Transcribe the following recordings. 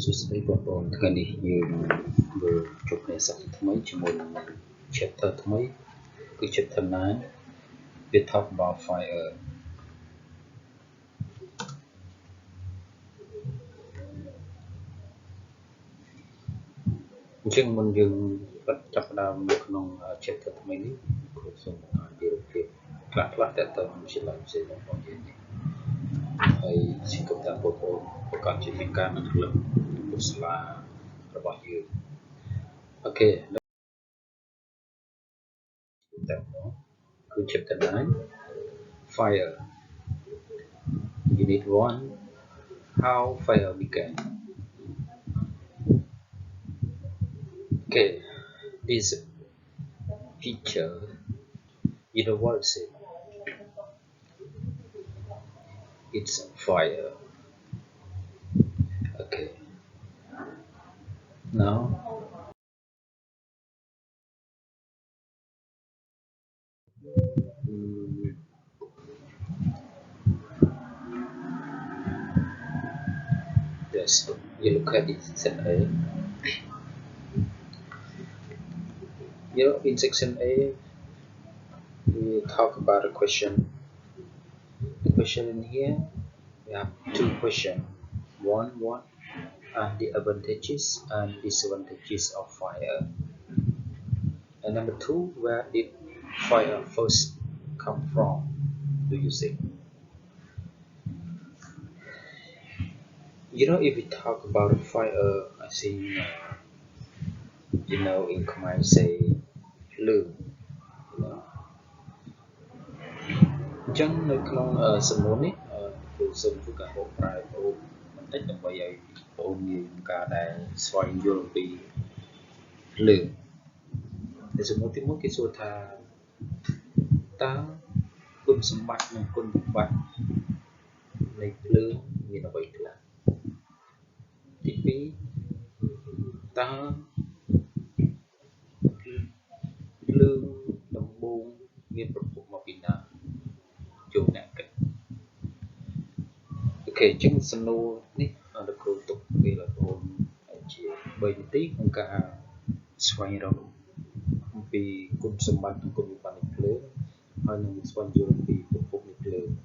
สุดท้ายบอกว่าการนี้ยืมเบอร์จบในสัปดาห์ทั้งหมดจำนวน chapter ทั้งหมดคือ chapter 9 we talk about fire จึงมันยืมจับดาวในขนม chapter ทั้งหมดนี้คือส่งเดียวกันคลาดแต่ตัวมันชิ้นละชิ้นละของยืนไอ้สิ่งต่างๆพวกประกอบจิตวิญญาณนั่นคือบุษลาระบายยืมโอเคแต่คือ chapter 9 fire unit 1 how fire began. Okay, this picture, you know what is it? It's fire. Okay, now yes, you look at it, section A. You know, in section A, we talk about a question. The question in here, we have two questions. One, what are the advantages and disadvantages of fire? And number two, where did fire first come from? Do you think? You know, if we talk about fire, I think, you know, in Khmer say, lương, you know. Chẳng nơi trong sân môn ấy, từ sân của cả bộ bài bộ mình tích được bây giờ bộ nhiều cả đại xoay vô bị lương. Thì sân môn thì muốn cái số thà ta quân sân bạch nhưng quân bạch lấy lương như là vậy là tí phí ta lương đồng buôn nghiên phục vụ một bình nào chung nặng kịch. Ok, chứng sân nô ní ở được cầu tục vì là ôn chỉ bởi tí không cả xoay đâu vì quân sân bạch quân bị bắn lớn hay là xoay vô vì phục vụ lớn.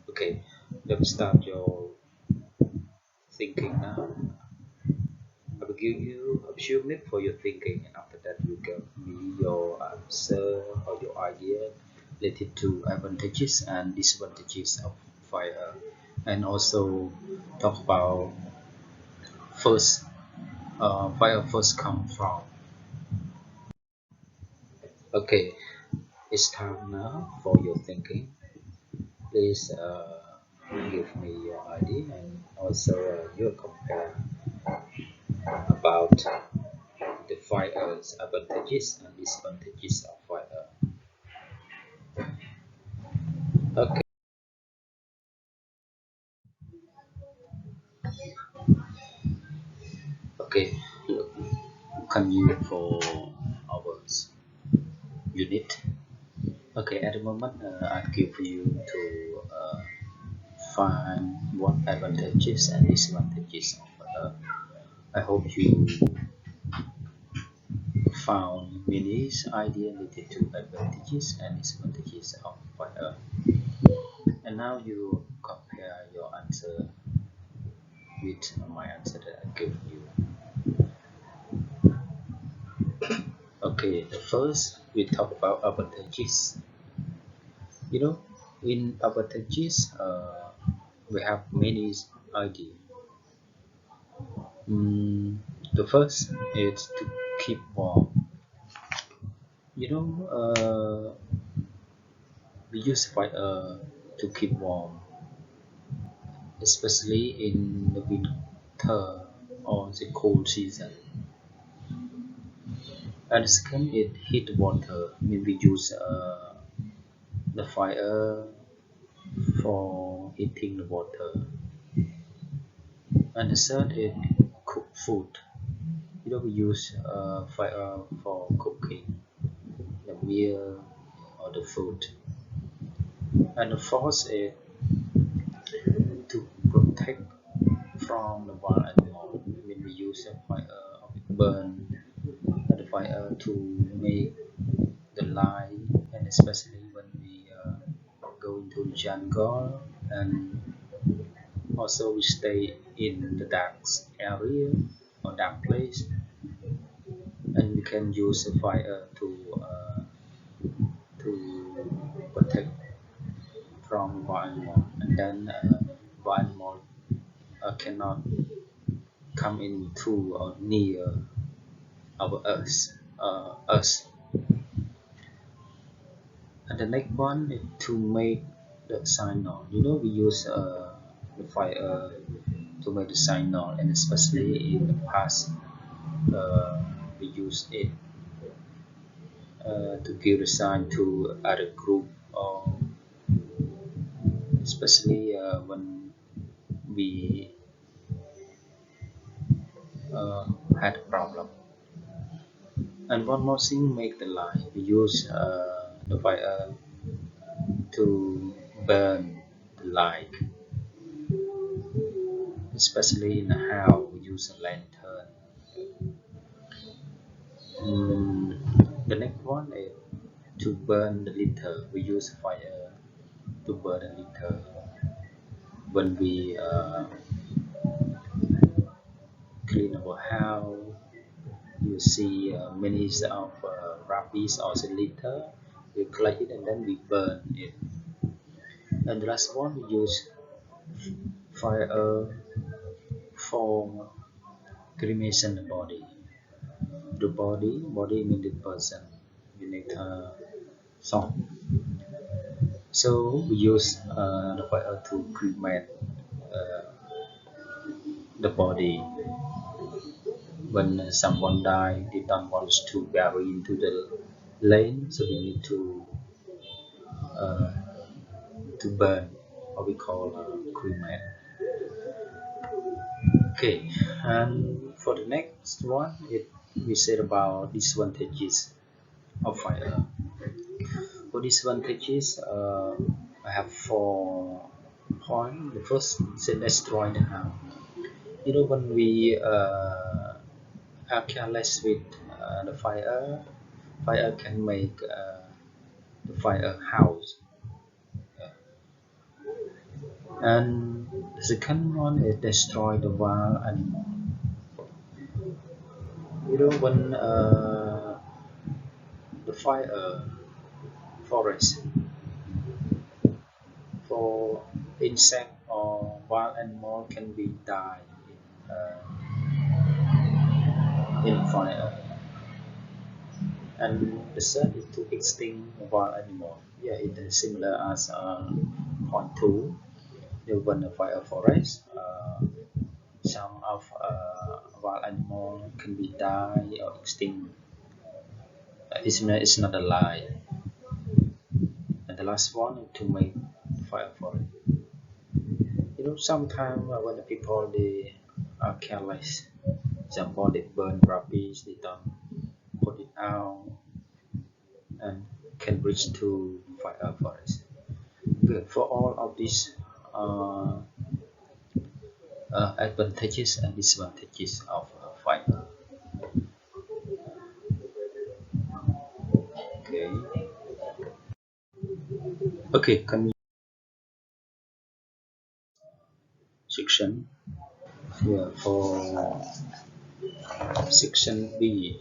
Ok, let's start your thinking now. I will give you a few minutes for your thinking, and after that you give me your answer or your idea related to advantages and disadvantages of fire, and also talk about first fire first come from. Okay, it's time now for your thinking. Please give me your idea and also your compare about the fire's advantages and disadvantages of fire. Okay. Okay, look, continue for our unit. Okay, at the moment I'll give you to find what advantages and disadvantages of fire. I hope you found many ideas related to advantages and disadvantages of fire. And now you compare your answer with my answer that I gave you. Okay, the first we talk about advantages. You know, in advantages, we have many ideas. The first is to keep warm. You know, we use fire to keep warm, especially in the winter or the cold season. And the second is heat water. I mean, we use the fire for heating the water. And the third is cook food. You know, we use fire for cooking the meal or the food. And the fourth is to protect from from the wild animal. When we use a fire or we burn the fire to make the light, and especially when we go into the jungle, and also we stay in the dark area or dark place, and we can use a fire to protect from wild animal, and then wild animal cannot come into or near our us. And the next one is to make the signal. We use the fire to make the signal, and especially in the past, we use it to give a sign to other group, or especially when we had a problem. And one more thing, make the light. We use the fire to burn the light, especially in the house. We use a lantern. The next one is to burn the litter. We use fire to burn the litter when we clean our house. You see many of rubbish or the litter. We collect it and then we burn it. And the last one, we use fire for cremation the body. The body means the person. We need song. So we use the fire to cremate uh, the body. When someone died, they don't want to bury into the lane, so we need uh, to burn, what we call cremate. Okay, and for the next one, we said about disadvantages of fire. For disadvantages, I have 4 points. The first is destroy the house. When we are careless with the fire can make the fire house. And the second one is destroy the wild animal. When the fire forest for insect or wild animal can be die in fire. And the third is to extinct wild animal. Yeah, it is similar as point 2. When the fire forest, some of wild animal can be die or extinct. It's not a lie. And the last one is to make fire forest. Sometimes when the people they are careless, example they burn rubbish, they don't put it out, and can reach to fire forest. Good. For all of these uh, advantages and disadvantages of fire. Okay. Okay. Can you section? Yeah. For section B.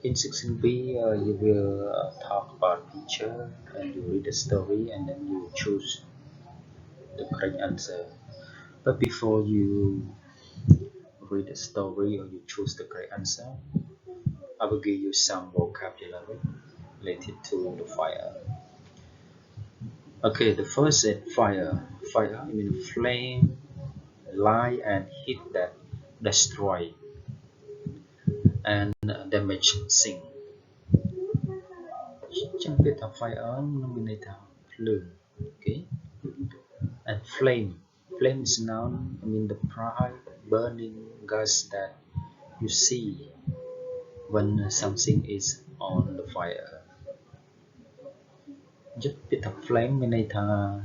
In section B, you will talk about picture, and you read the story, and then you choose the correct answer. But before you read the story or you choose the correct answer, I will give you some vocabulary related to the fire. Okay, the first is fire. Fire means flame, light, and heat that destroy and damage things. Chẳng biết là fire nó mình này thảo lửa. Okay, and flame. Flame is noun. The bright burning gas that you see when something is on the fire. Just bit of flame mình này thà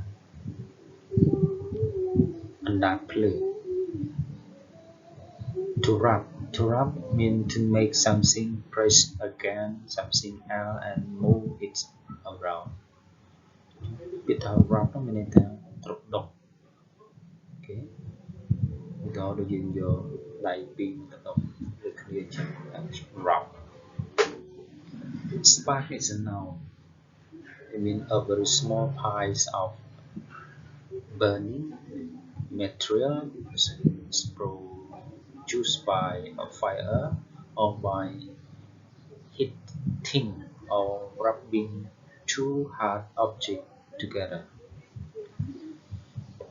and that play. To rub means to make something press against something else and move it around. Biết thao rub nó mình ta trục độc. Okay. Đó là dùng vô đại pin độc được clear check and rub. Spark is a noun. It means a very small piece of burning material produced by a fire or by hitting or rubbing two hard objects together.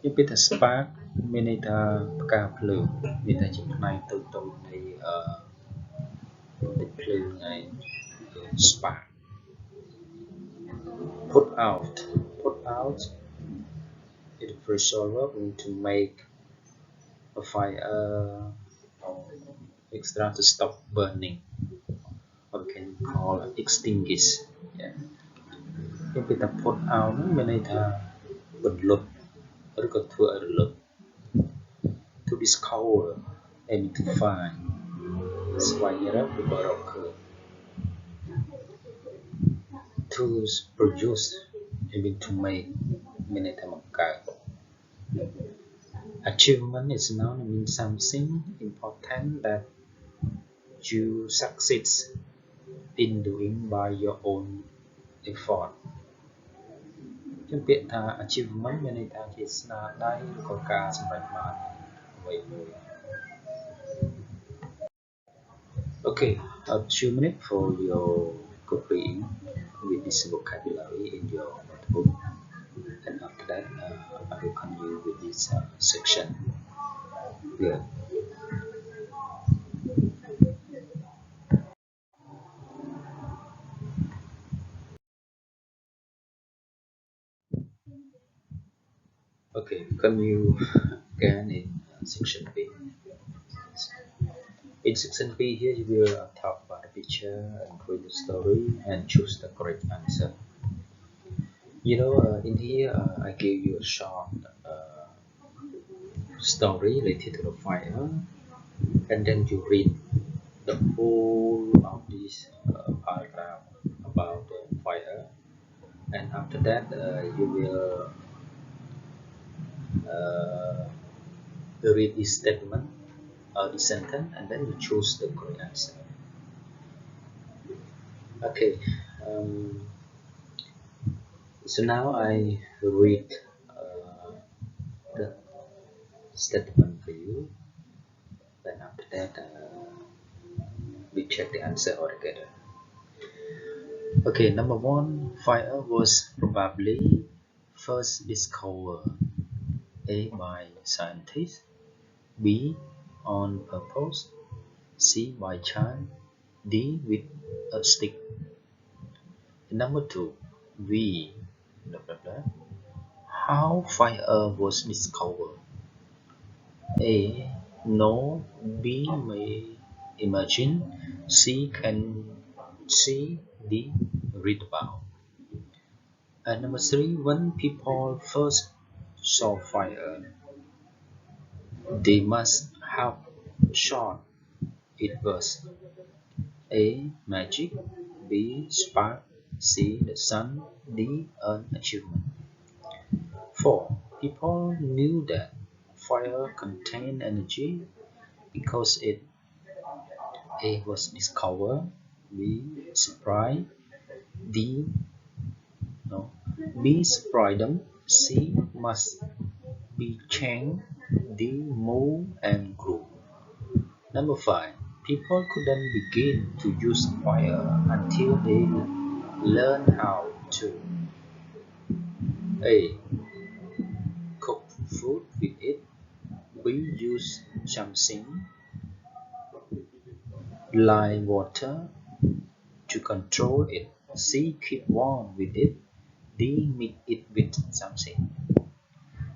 យើងពាក្យថា spark មានន័យថាផ្កាភ្លើងមានតែជាផ្នែកតូចៗនៃទឹកភ្លើងឯង spark. Put out is a visual verb to make a fire or extra to stop burning, or we can call extinguish. Yeah. យើងពាក្យថា put out ហ្នឹងមានន័យថាបន្លត់ឬក៏ធ្វើឲ្យរលត់ to discover and to find ស្វែងរកឬក៏រកឃើញ to produce and to make មានន័យថាបង្កើត achievement is noun it means something important that you succeed in doing by your own effort. ជាពាក្យថា achievement មានន័យថាជាស្នាដៃឬក៏ការសម្រេចបានអ្វីមួយ Okay, a few minutes for your copying with this vocabulary in your notebook, and after that I will continue with this section. Yeah. Okay, continue again in section B. In section B here you will talk about the picture and create the story and choose the correct answer. In here I gave you a short story related to the fire, and then you read the whole of this paragraph about the fire, and after that you will read this statement the sentence, and then you choose the correct answer. Okay, so now I read the statement for you, then after that we check the answer altogether. Okay, number one, fire was probably first discovered A by scientists, B on purpose, C by chance, D with a stick. Number two, V blah blah blah. How fire was discovered? A. No. B. May imagine. C. Can see. D. Read about. And number three, when people first saw fire, they must have thought it was A. Magic, B. Spark, C. The sun, D. An achievement. 4. People knew that fire contained energy because it A. was discovered, B. surprised, B. surprised them, C. must be changed, D. move and grew. Number 5. People couldn't begin to use fire until they learned how to A. cook food with it, B. use something like water to control it, C. keep warm with it, D. mix it with something.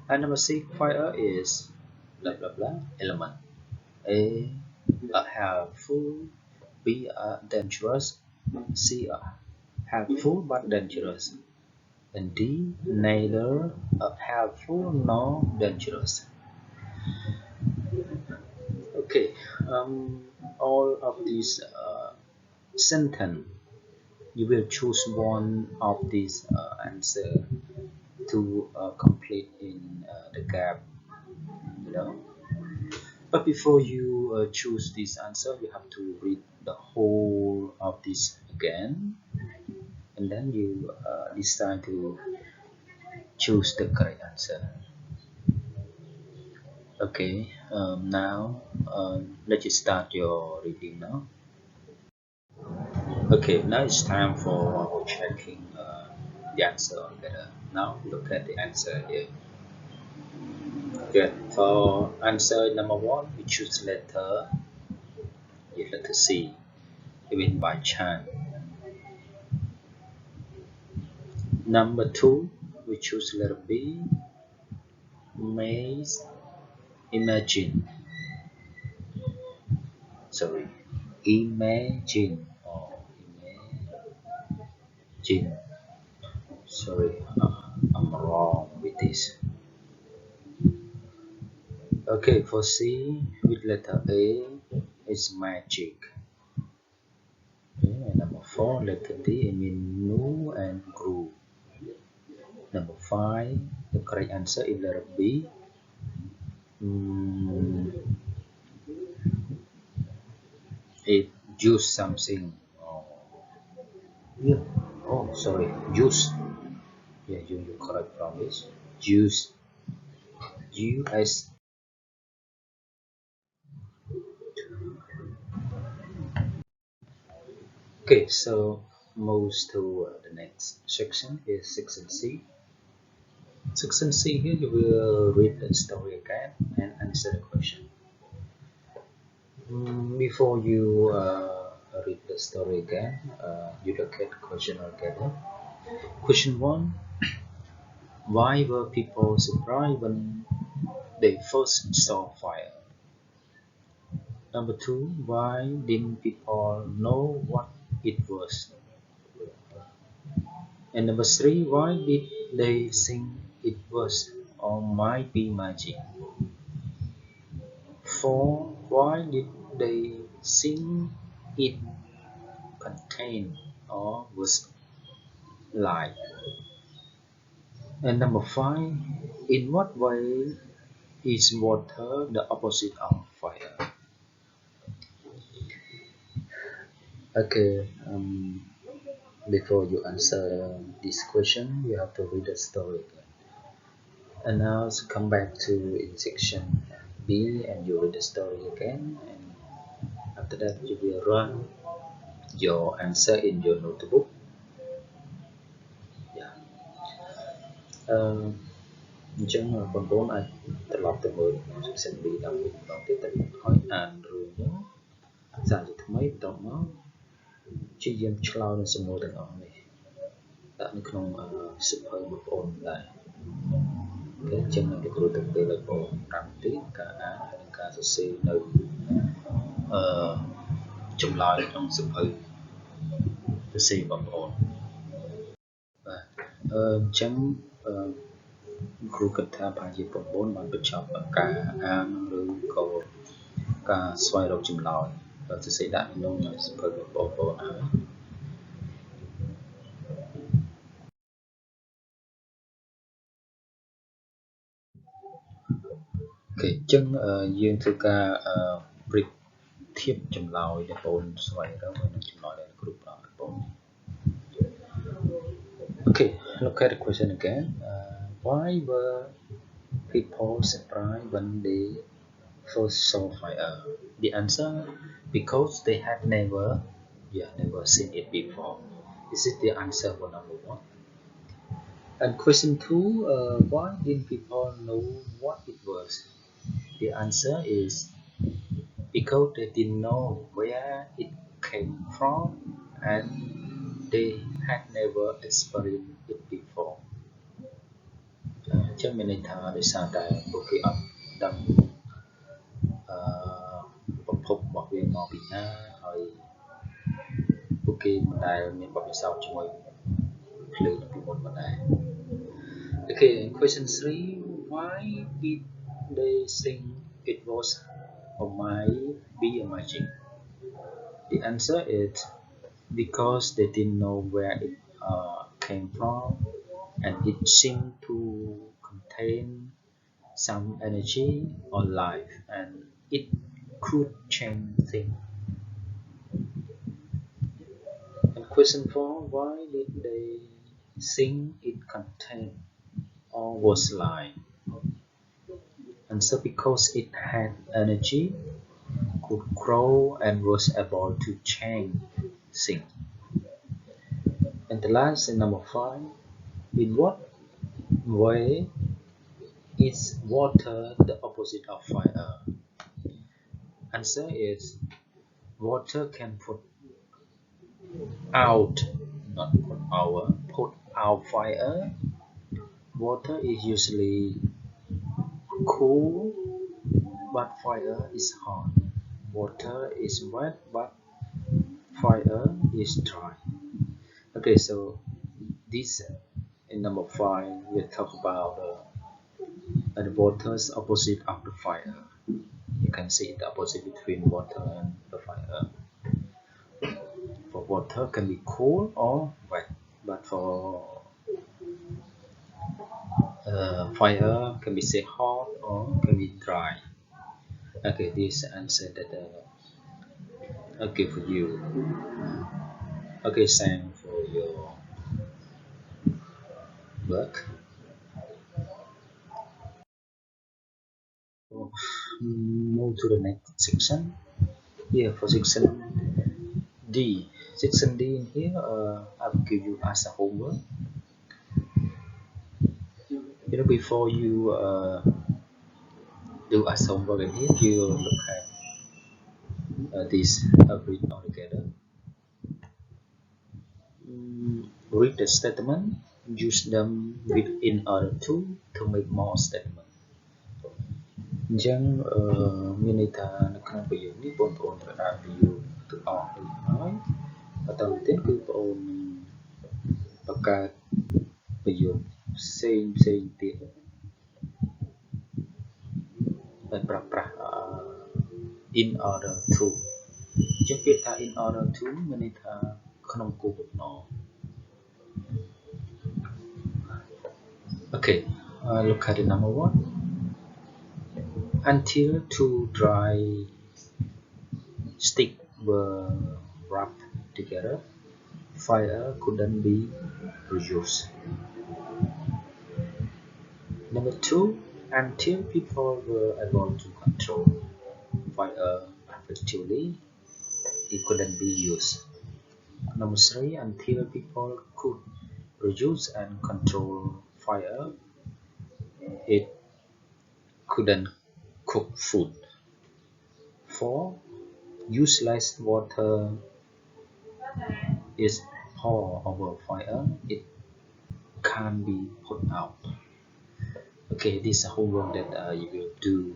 And number 6, fire is blah blah blah element. A helpful, B dangerous, C helpful but dangerous. and D, neither helpful nor dangerous. Okay, all of these sentence, you will choose one of these answer to complete in the gap, you know. But before you choose this answer, you have to read the whole of this again, and then you decide to choose the correct answer. Okay, now let's start your reading now. Okay, now it's time for checking the answer together. Now look at the answer here. Okay, for answer number one, we choose letter C, even by chance. Number two, we choose letter B, maze, imagine. Sorry, imagine or imagine. Sorry, I'm wrong with this. Okay, for C, with letter A, is magic. Okay, and number four, letter D, I mean move and groove. Number five, the correct answer is letter B. It juice something. Oh, yeah. Oh, sorry, juice. Yeah, you correct from this. Juice. U-S. Okay, so moves to the next section is section C. Section C here you will read the story again and answer the question. Before you read the story again, you look at the question together. Question 1. Why were people surprised when they first saw fire? Number 2. Why didn't people know what it was? And number 3. Why did they think it was or might be magic? 4. Why did they think it contained or was light? And number 5. In what way is water the opposite of fire? Okay, before you answer this question, you have to read the story again. And now come back to in section B and you read the story again. And after that, you will run your answer in your notebook. Yeah. អញ្ចឹងបងប្អូនអាចត្រឡប់ទៅមើល section B ដើម្បីម្ដងទៀតតែហើយអានរឿងហ្នឹងសារជាថ្មីបន្ទាប់មកព្យាយាមឆ្លើយនឹងសំណួរទាំងអស់នេះដាក់នៅក្នុងសៀវភៅបងប្អូនដែរអូខេអញ្ចឹងលោកគ្រូទៅពេលបងប្អូន5នាទីការអានហើយនិងការសរសេរនៅចម្លើយក្នុងសៀវភៅសរសេរបងប្អូនបាទអញ្ចឹងគ្រូគិតថាប្រហែលជាបងប្អូនបានបញ្ចប់ការអានឬក៏ការស្វែងរកចម្លើយសរសេរដាក់ក្នុងសៀវភៅបងប្អូនហើយអូខេអញ្ចឹងយើងធ្វើការប្រៀបធៀបចម្លើយដែលបងប្អូនស្វែងរកហើយនឹងចម្លើយដែលគ្រូផ្ដល់បងប្អូន Okay, look at the question again. Why were people surprised when they first saw fire? The answer, because they had never seen it before. Is it the answer for number 1? And question 2, why didn't people know what it was? The answer is because they didn't know where it came from and they had never experienced it before. ចឹងមានន័យថាដោយសារតែពួកគេអត់ដឹងប្រភពរបស់វាមកពីណាហើយពួកគេមិនដែលមានបទពិសោធន៍ជាមួយ Okay, question 3. Why did they think it was or might be a magic? The answer is because they didn't know where it came from, and it seemed to contain some energy or life, and it could change things. And question 4. Why did they think it contained or was life? Answer because it had energy, could grow, and was able to change things. And the last is number 5. In what way is water the opposite of fire? Answer is water can put out, not put out fire. Water is usually cool, but fire is hot. Water is wet, but fire is dry. Okay, so this in number 5 we talk about the water's opposite of the fire. You can see the opposite between water and the fire. For water can be cool or wet, but for fire can be say hot or can be dry. Okay, this answer that I give for you. Okay, Sam, for your work. Move to the next section. Here for section D. Section D in here, I will give you as a homework. Before you do as homework in here, you look at this read all together. Read the statement, use them in order to make more statement. អញ្ចឹងមានន័យថានៅក្នុងប្រយោគនេះបងប្អូនត្រូវអានប្រយោគទាំងអស់នេះហើយបន្តទៅទៀតគឺបងប្អូនបង្កើតប្រយោគផ្សេងទៀតហើយប្រើប្រាស់ in order to អញ្ចឹងពាក្យថា in order to មានន័យថាក្នុងគោលបំណង Okay, look at the number 1. Until 2 dry sticks were wrapped together, fire couldn't be produced. Number 2. Until people were able to control fire effectively, it couldn't be used. Number 3. Until people could produce and control fire, it couldn't cook food. 4. Use less water is poured over fire, it can't be put out. Okay, this is a homework that you will do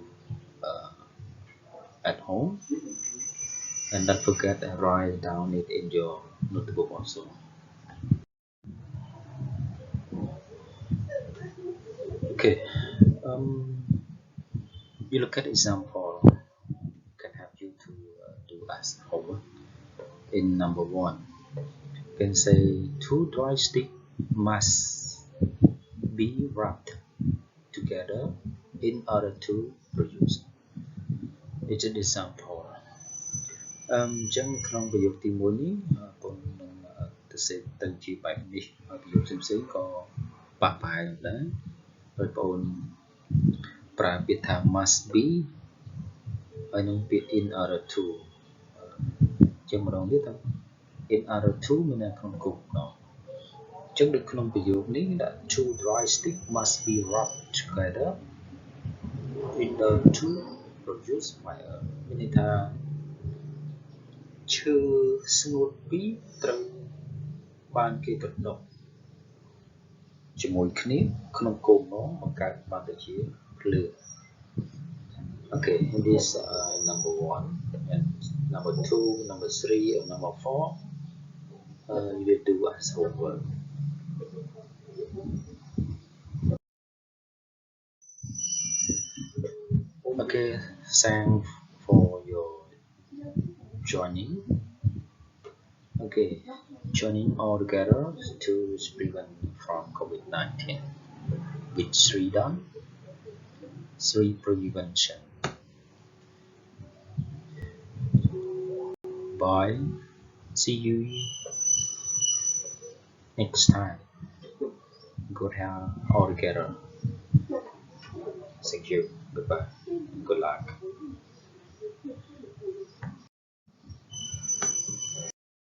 at home, and don't forget to write down it in your notebook also. Okay, you look at example can help you to do as homework. In number 1, you can say 2 dry sticks must be wrapped together in order to produce. It's an example. អញ្ចឹងក្នុងប្រយោគទី1នេះបងនឹងទៅសេទៅជាបែបនេះហើយប្រយោគផ្សេងៗក៏ប៉ះប្រហែលដែរហើយបងប្រើពាក្យថា must be ហើយនឹងពាក្យ in order to អញ្ចឹងម្ដងទៀតទៅ in order to មានន័យក្នុងគោលបំណងអញ្ចឹងនៅក្នុងប្រយោគនេះដាក់ two dry sticks must be wrapped together in order to produce fire មានន័យថាឈើស្ងួតពីរត្រូវបានគេកណ្ដុះជាមួយគ្នាក្នុងគោលបំណងបង្កើតបានទៅជាភ្លើង Okay, this number 1 and number 2, number 3 and number 4 you will do as homework. Okay, thanks for your joining. Okay, joining all together to prevent from COVID-19 with three done, three prevention. Bye. See you next time. Good health all together. Thank you. Goodbye. Good luck.